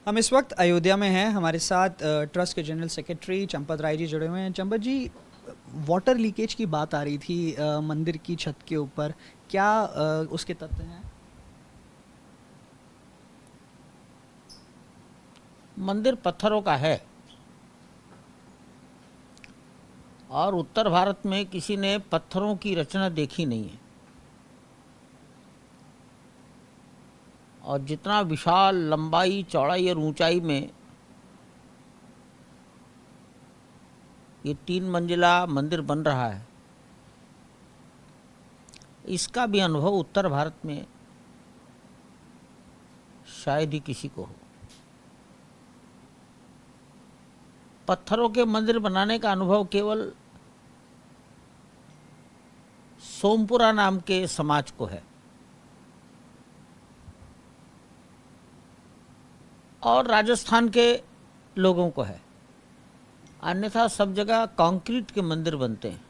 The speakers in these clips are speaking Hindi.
हम इस वक्त अयोध्या में हैं। हमारे साथ ट्रस्ट के जनरल सेक्रेटरी चंपत राय जी जुड़े हुए हैं। चंपत जी, वाटर लीकेज की बात आ रही थी मंदिर की छत के ऊपर, क्या उसके तथ्य हैं? मंदिर पत्थरों का है और उत्तर भारत में किसी ने पत्थरों की रचना देखी नहीं है। और जितना विशाल लंबाई, चौड़ाई और ऊंचाई में ये 3 मंजिला मंदिर बन रहा है, इसका भी अनुभव उत्तर भारत में शायद ही किसी को हो। पत्थरों के मंदिर बनाने का अनुभव केवल सोमपुरा नाम के समाज को है और राजस्थान के लोगों को है। अन्यथा सब जगह कंक्रीट के मंदिर बनते हैं।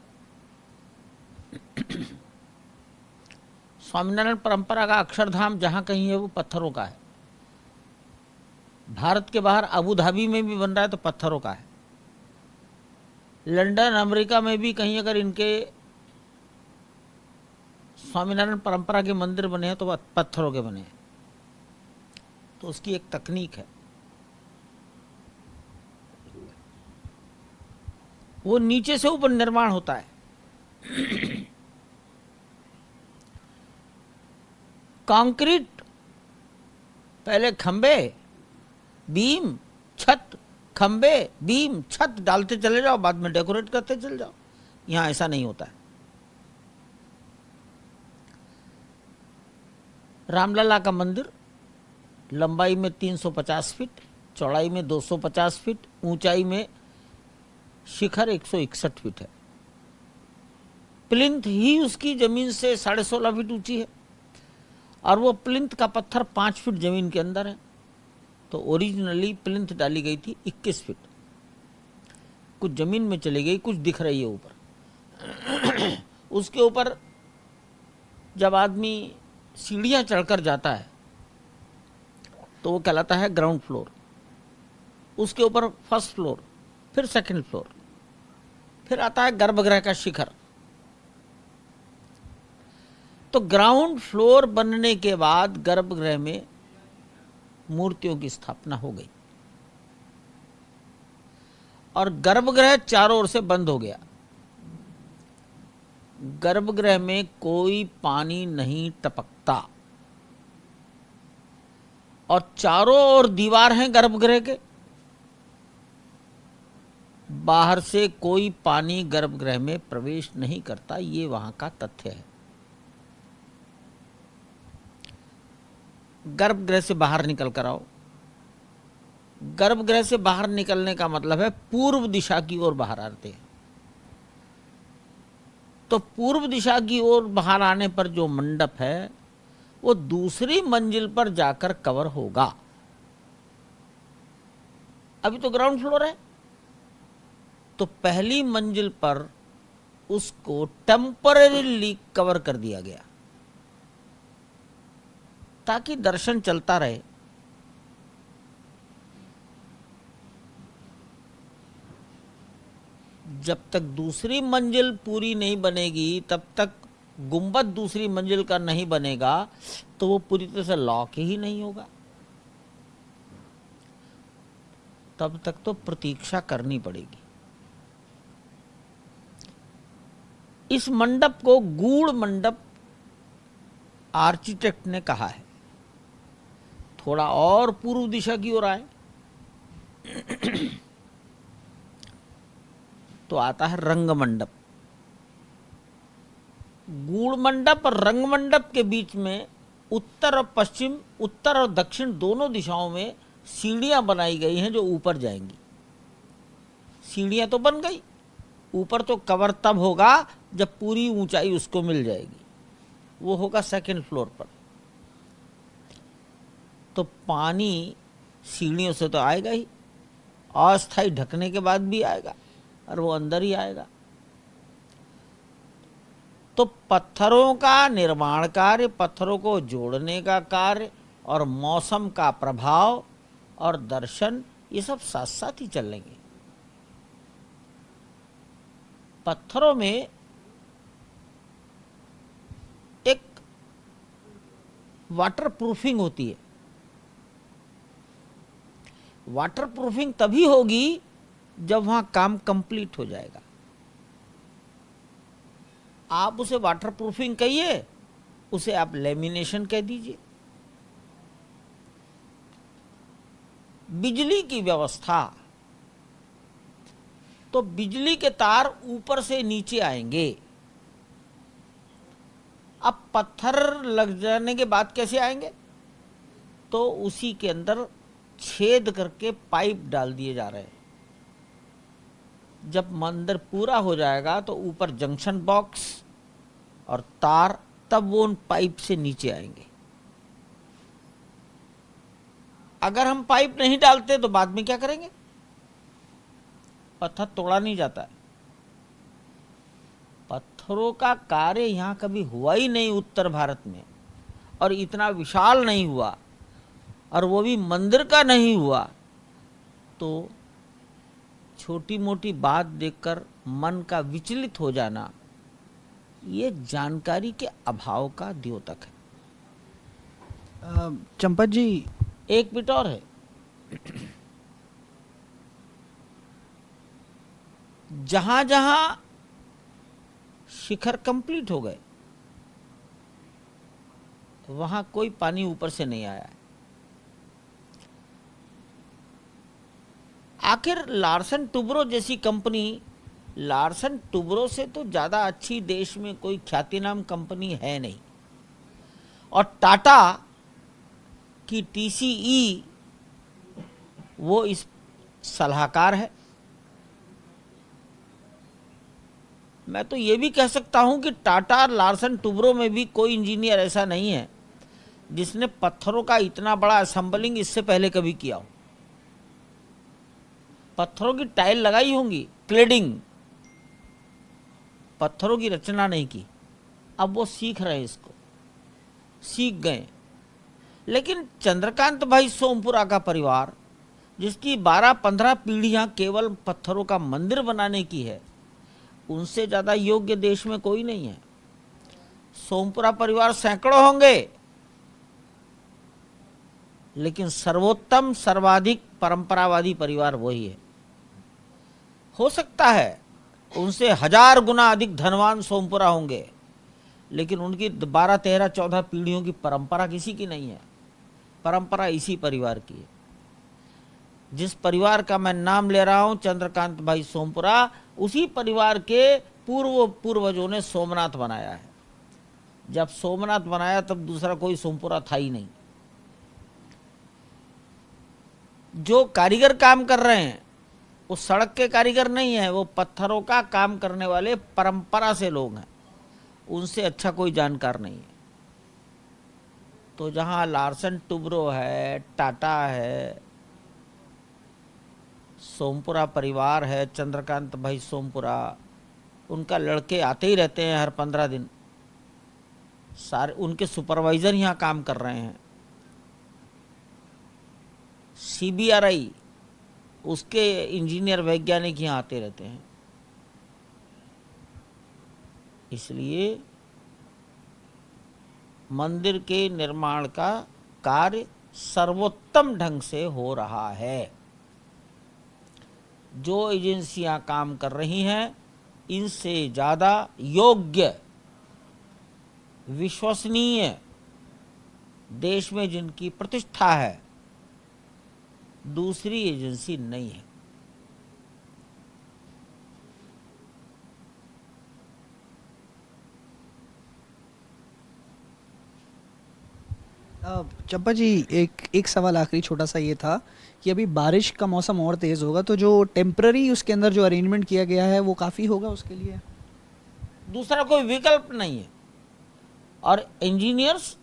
स्वामीनारायण परंपरा का अक्षरधाम जहाँ कहीं है वो पत्थरों का है। भारत के बाहर अबू धाबी में भी बन रहा है तो पत्थरों का है। लंदन, अमेरिका में भी कहीं अगर इनके स्वामीनारायण परंपरा के मंदिर बने हैं तो पत्थरों के बने हैं। तो उसकी एक तकनीक है, वो नीचे से ऊपर निर्माण होता है। कंक्रीट पहले खंबे, बीम, छत, खंबे, बीम, छत डालते चले जाओ, बाद में डेकोरेट करते चले जाओ। यहां ऐसा नहीं होता है। रामलला का मंदिर लंबाई में 350 फीट, चौड़ाई में 250 फीट, ऊंचाई में शिखर 161 फीट है। प्लिंथ ही उसकी जमीन से 16.5 फीट ऊंची है और वो प्लिंथ का पत्थर 5 फीट जमीन के अंदर है। तो ओरिजिनली प्लिंथ डाली गई थी 21 फीट। कुछ जमीन में चली गई, कुछ दिख रही है ऊपर। उसके ऊपर जब आदमी सीढ़ियां चढ़कर जाता है तो वो कहलाता है ग्राउंड फ्लोर। उसके ऊपर फर्स्ट फ्लोर, फिर सेकंड फ्लोर, फिर आता है गर्भगृह का शिखर। तो ग्राउंड फ्लोर बनने के बाद गर्भगृह में मूर्तियों की स्थापना हो गई और गर्भगृह चारों ओर से बंद हो गया। गर्भगृह में कोई पानी नहीं टपकता और चारों ओर दीवार हैं गर्भगृह के। बाहर से कोई पानी गर्भगृह में प्रवेश नहीं करता। ये वहां का तथ्य है। गर्भगृह से बाहर निकल कर आओ। गर्भगृह से बाहर निकलने का मतलब है पूर्व दिशा की ओर बाहर आते हैं। तो पूर्व दिशा की ओर बाहर आने पर जो मंडप है वो दूसरी मंजिल पर जाकर कवर होगा। अभी तो ग्राउंड फ्लोर है, तो पहली मंजिल पर उसको टेम्पररीली कवर कर दिया गया ताकि दर्शन चलता रहे। जब तक दूसरी मंजिल पूरी नहीं बनेगी, तब तक गुंबद दूसरी मंजिल का नहीं बनेगा, तो वो पूरी तरह से लॉक ही नहीं होगा। तब तक तो प्रतीक्षा करनी पड़ेगी। इस मंडप को गूढ़ मंडप आर्किटेक्ट ने कहा है। थोड़ा और पूर्व दिशा की ओर आए तो आता है रंग मंडप। गूढ़ मंडप और रंग मंडप के बीच में उत्तर और पश्चिम, उत्तर और दक्षिण दोनों दिशाओं में सीढ़ियां बनाई गई हैं जो ऊपर जाएंगी। सीढ़ियां तो बन गई, ऊपर तो कवर तब होगा जब पूरी ऊंचाई उसको मिल जाएगी। वो होगा सेकंड फ्लोर पर। तो पानी सीढ़ियों से तो आएगा ही, अस्थायी ढकने के बाद भी आएगा और वो अंदर ही आएगा। तो पत्थरों का निर्माण कार्य, पत्थरों को जोड़ने का कार्य और मौसम का प्रभाव और दर्शन ये सब साथ साथ ही चलेंगे। पत्थरों में एक वाटर प्रूफिंग होती है। वाटर प्रूफिंग तभी होगी जब वहां काम कंप्लीट हो जाएगा। आप उसे वाटर प्रूफिंग कहिए, उसे आप लेमिनेशन कह दीजिए। बिजली की व्यवस्था, तो बिजली के तार ऊपर से नीचे आएंगे। अब पत्थर लग जाने के बाद कैसे आएंगे? तो उसी के अंदर छेद करके पाइप डाल दिए जा रहे हैं। जब मंदिर पूरा हो जाएगा तो ऊपर जंक्शन बॉक्स और तार, तब वो उन पाइप से नीचे आएंगे। अगर हम पाइप नहीं डालते तो बाद में क्या करेंगे? पत्थर तोड़ा नहीं जाता है। पत्थरों का कार्य यहां कभी हुआ ही नहीं उत्तर भारत में, और इतना विशाल नहीं हुआ, और वो भी मंदिर का नहीं हुआ। तो छोटी मोटी बात देखकर मन का विचलित हो जाना, ये जानकारी के अभाव का द्योतक है। चंपत जी, एक बिट और है। जहां जहां शिखर कंप्लीट हो गए वहां कोई पानी ऊपर से नहीं आया है। आखिर लार्सन टुब्रो जैसी कंपनी, लार्सन टुब्रो से तो ज्यादा अच्छी देश में कोई ख्यातिनाम कंपनी है नहीं। और टाटा की टीसीई वो इस सलाहकार है। मैं तो ये भी कह सकता हूं कि टाटा लार्सन टुब्रो में भी कोई इंजीनियर ऐसा नहीं है जिसने पत्थरों का इतना बड़ा असेंबलिंग इससे पहले कभी किया हो। पत्थरों की टाइल लगाई होंगी, क्लेडिंग, पत्थरों की रचना नहीं की। अब वो सीख रहे हैं, इसको सीख गए। लेकिन चंद्रकांत भाई सोमपुरा का परिवार, जिसकी 12-15 पीढ़ियां केवल पत्थरों का मंदिर बनाने की है, उनसे ज्यादा योग्य देश में कोई नहीं है। सोमपुरा परिवार सैकड़ों होंगे, लेकिन सर्वोत्तम सर्वाधिक परंपरावादी परिवार वही है। हो सकता है उनसे 1000 गुना अधिक धनवान सोमपुरा होंगे, लेकिन उनकी 12, 13, 14 पीढ़ियों की परंपरा किसी की नहीं है। परंपरा इसी परिवार की है। जिस परिवार का मैं नाम ले रहा हूं, चंद्रकांत भाई सोमपुरा, उसी परिवार के पूर्वजों ने सोमनाथ बनाया है। जब सोमनाथ बनाया तब दूसरा कोई सोमपुरा था ही नहीं। जो कारीगर काम कर रहे हैं वो सड़क के कारीगर नहीं है, वो पत्थरों का काम करने वाले परंपरा से लोग हैं। उनसे अच्छा कोई जानकार नहीं है। तो जहां लार्सन टुब्रो है, टाटा है, सोमपुरा परिवार है, चंद्रकांत भाई सोमपुरा, उनका लड़के आते ही रहते हैं हर 15 दिन। सारे उनके सुपरवाइजर यहां काम कर रहे हैं। सीबीआरआई, उसके इंजीनियर वैज्ञानिक यहां आते रहते हैं। इसलिए मंदिर के निर्माण का कार्य सर्वोत्तम ढंग से हो रहा है। जो एजेंसियां काम कर रही हैं, इनसे ज्यादा योग्य, विश्वसनीय, देश में जिनकी प्रतिष्ठा है, दूसरी एजेंसी नहीं है। चंपा जी, एक सवाल आखिरी छोटा सा ये था कि अभी बारिश का मौसम और तेज़ होगा, तो जो टेम्पररी उसके अंदर जो अरेंजमेंट किया गया है वो काफ़ी होगा उसके लिए? दूसरा कोई विकल्प नहीं है। और इंजीनियर्स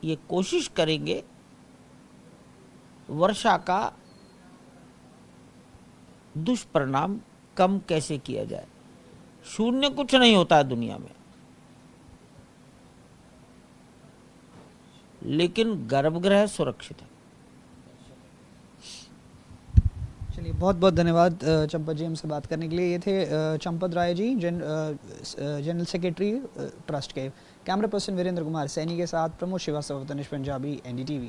ये कोशिश करेंगे वर्षा का दुष्परिणाम कम कैसे किया जाए। शून्य कुछ नहीं होता है दुनिया में, लेकिन गर्भगृह सुरक्षित है। बहुत बहुत धन्यवाद चंपत जी हमसे बात करने के लिए। ये थे Champat Rai ji, general secretary trust के। कैमरा पर्सन वीरेंद्र कुमार सैनी के साथ प्रमोद श्रीवास्तव, तनिष पंजाबी, NDTV।